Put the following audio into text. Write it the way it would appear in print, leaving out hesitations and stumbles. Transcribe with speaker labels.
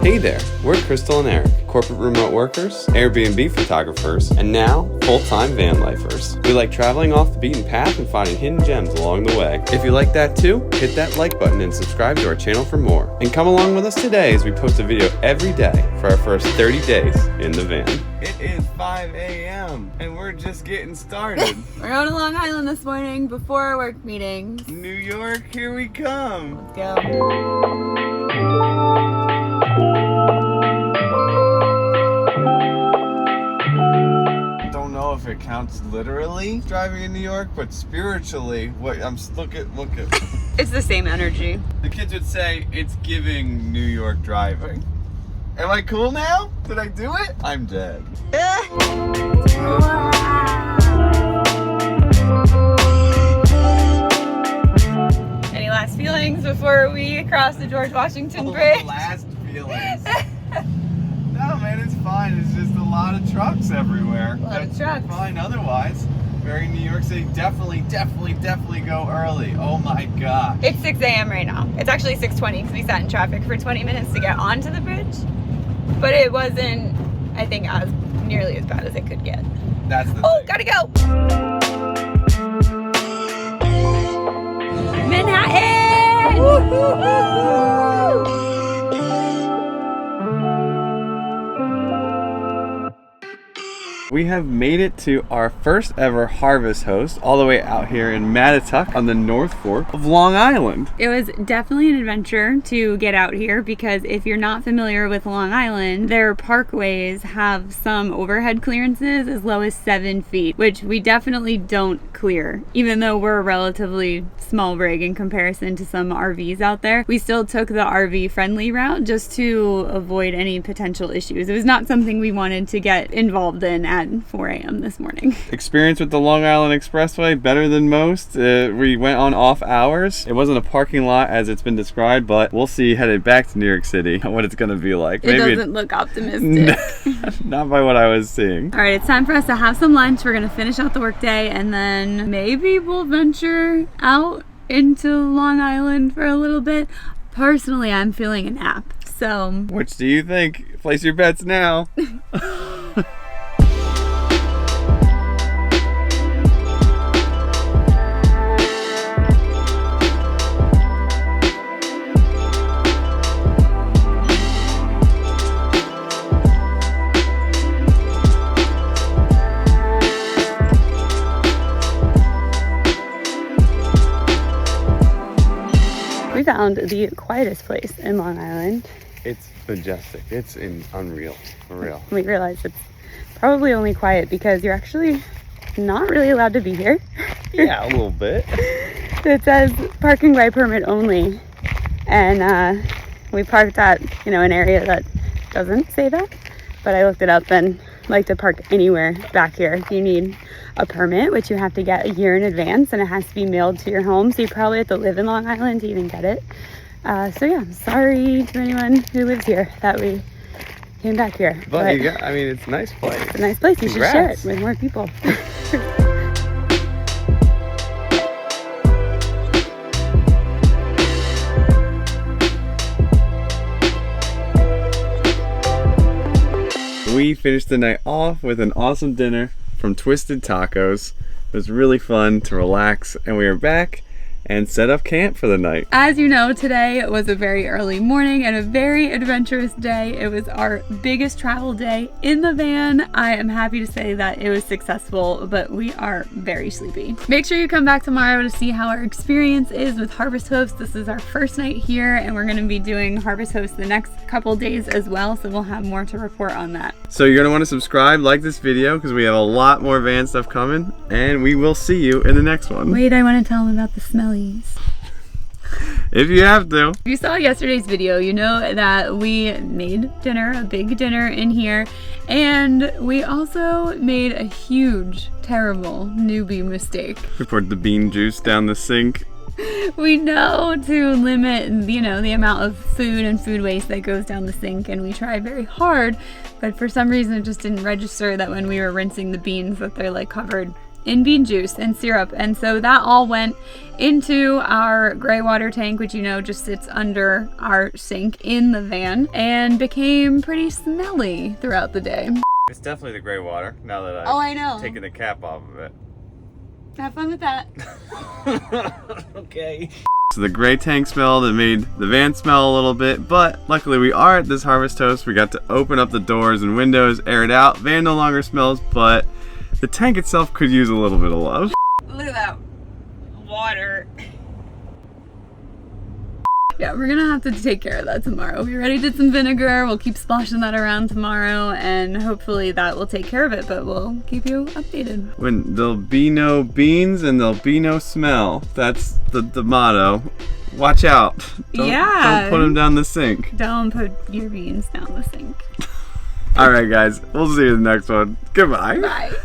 Speaker 1: Hey there, we're Krystal and Eric, corporate remote workers, Airbnb photographers, and now full-time van lifers. We like traveling off the beaten path and finding hidden gems along the way. If you like that too, hit that like button and subscribe to our channel for more. And come along with us today as we post a video every day for our first 30 days in the van. It is 5 a.m. and we're just getting started.
Speaker 2: We're going to Long Island this morning before our work meetings.
Speaker 1: New York, here we come.
Speaker 2: Let's go.
Speaker 1: Don't know if it counts literally driving in New York, but spiritually, look at.
Speaker 2: It's the same energy.
Speaker 1: The kids would say it's giving New York driving. Am I cool now? Did I do it? I'm dead.
Speaker 2: Any last feelings before we cross the George Washington Bridge?
Speaker 1: Last feelings. No, man, it's fine. It's just a lot of trucks everywhere.
Speaker 2: A lot of trucks.
Speaker 1: Fine otherwise. Very New York City. Definitely go early. Oh my god.
Speaker 2: It's 6 a.m. right now. It's actually 6:20 because we sat in traffic for 20 minutes to get onto the bridge. But it wasn't, I think, as nearly as bad as it could get.
Speaker 1: That's the
Speaker 2: Oh,
Speaker 1: thing.
Speaker 2: gotta go! Manhattan! Woo-hoo-hoo-hoo!
Speaker 1: We have made it to our first ever Harvest Host, all the way out here in Mattituck on the North Fork of Long Island.
Speaker 2: It was definitely an adventure to get out here because if you're not familiar with Long Island, their parkways have some overhead clearances as low as 7 feet, which we definitely don't clear. Even though we're a relatively small rig in comparison to some RVs out there, we still took the RV friendly route just to avoid any potential issues. It was not something we wanted to get involved in at 4 a.m. this morning.
Speaker 1: Experience with the Long Island Expressway, better than most. We went on off hours. It wasn't a parking lot as it's been described, but we'll see headed back to New York City what it's going to be like.
Speaker 2: It doesn't look optimistic.
Speaker 1: Not by what I was seeing.
Speaker 2: All right, it's time for us to have some lunch. We're going to finish out the workday and then maybe we'll venture out into Long Island for a little bit. Personally, I'm feeling a nap, so...
Speaker 1: Which do you think? Place your bets now.
Speaker 2: We found the quietest place in Long Island.
Speaker 1: It's majestic. It's unreal. For real.
Speaker 2: We realized it's probably only quiet because you're actually not really allowed to be here.
Speaker 1: Yeah, a little bit.
Speaker 2: It says parking by permit only. And we parked at, an area that doesn't say that. But I looked it up and like to park anywhere back here. You need a permit, which you have to get a year in advance, and it has to be mailed to your home. So you probably have to live in Long Island to even get it. So yeah, sorry to anyone who lives here that we came back here.
Speaker 1: But it's a nice place.
Speaker 2: It's a nice place. You should share it with more people.
Speaker 1: We finished the night off with an awesome dinner from Twisted Tacos. It was really fun to relax, and we are back and set up camp for the night.
Speaker 2: As you know, today was a very early morning and a very adventurous day. It was our biggest travel day in the van. I am happy to say that it was successful, but we are very sleepy. Make sure you come back tomorrow to see how our experience is with Harvest Host. This is our first night here, and we're going to be doing Harvest Host the next couple days as well, so we'll have more to report on that.
Speaker 1: So you're going to want to subscribe, like this video, because we have a lot more van stuff coming, and we will see you in the next one.
Speaker 2: Wait, I want to tell them about the smellies.
Speaker 1: If you have to.
Speaker 2: If you saw yesterday's video, you know that we made dinner, a big dinner in here, and we also made a huge, terrible newbie mistake.
Speaker 1: We poured the bean juice down the sink.
Speaker 2: We know to limit, the amount of food and food waste that goes down the sink, and we try very hard, but for some reason it just didn't register that when we were rinsing the beans that they're like covered in bean juice and syrup. And so that all went into our gray water tank, which just sits under our sink in the van, and became pretty smelly throughout the day.
Speaker 1: It's definitely the gray water, now that
Speaker 2: I know.
Speaker 1: taken the cap off of it.
Speaker 2: Have fun with that.
Speaker 1: Okay. So the gray tank smell that made the van smell a little bit, but luckily we are at this Harvest Toast. We got to open up the doors and windows, air it out. Van no longer smells, but the tank itself could use a little bit of love.
Speaker 2: Look at that water. Yeah, we're gonna have to take care of that tomorrow. We already did some vinegar. We'll keep splashing that around tomorrow, and hopefully that will take care of it, but we'll keep you updated.
Speaker 1: When there'll be no beans and there'll be no smell. That's the motto. Watch out. Don't put them down the sink.
Speaker 2: Don't put your beans down the sink.
Speaker 1: All right, guys. We'll see you in the next one. Goodbye.
Speaker 2: Bye.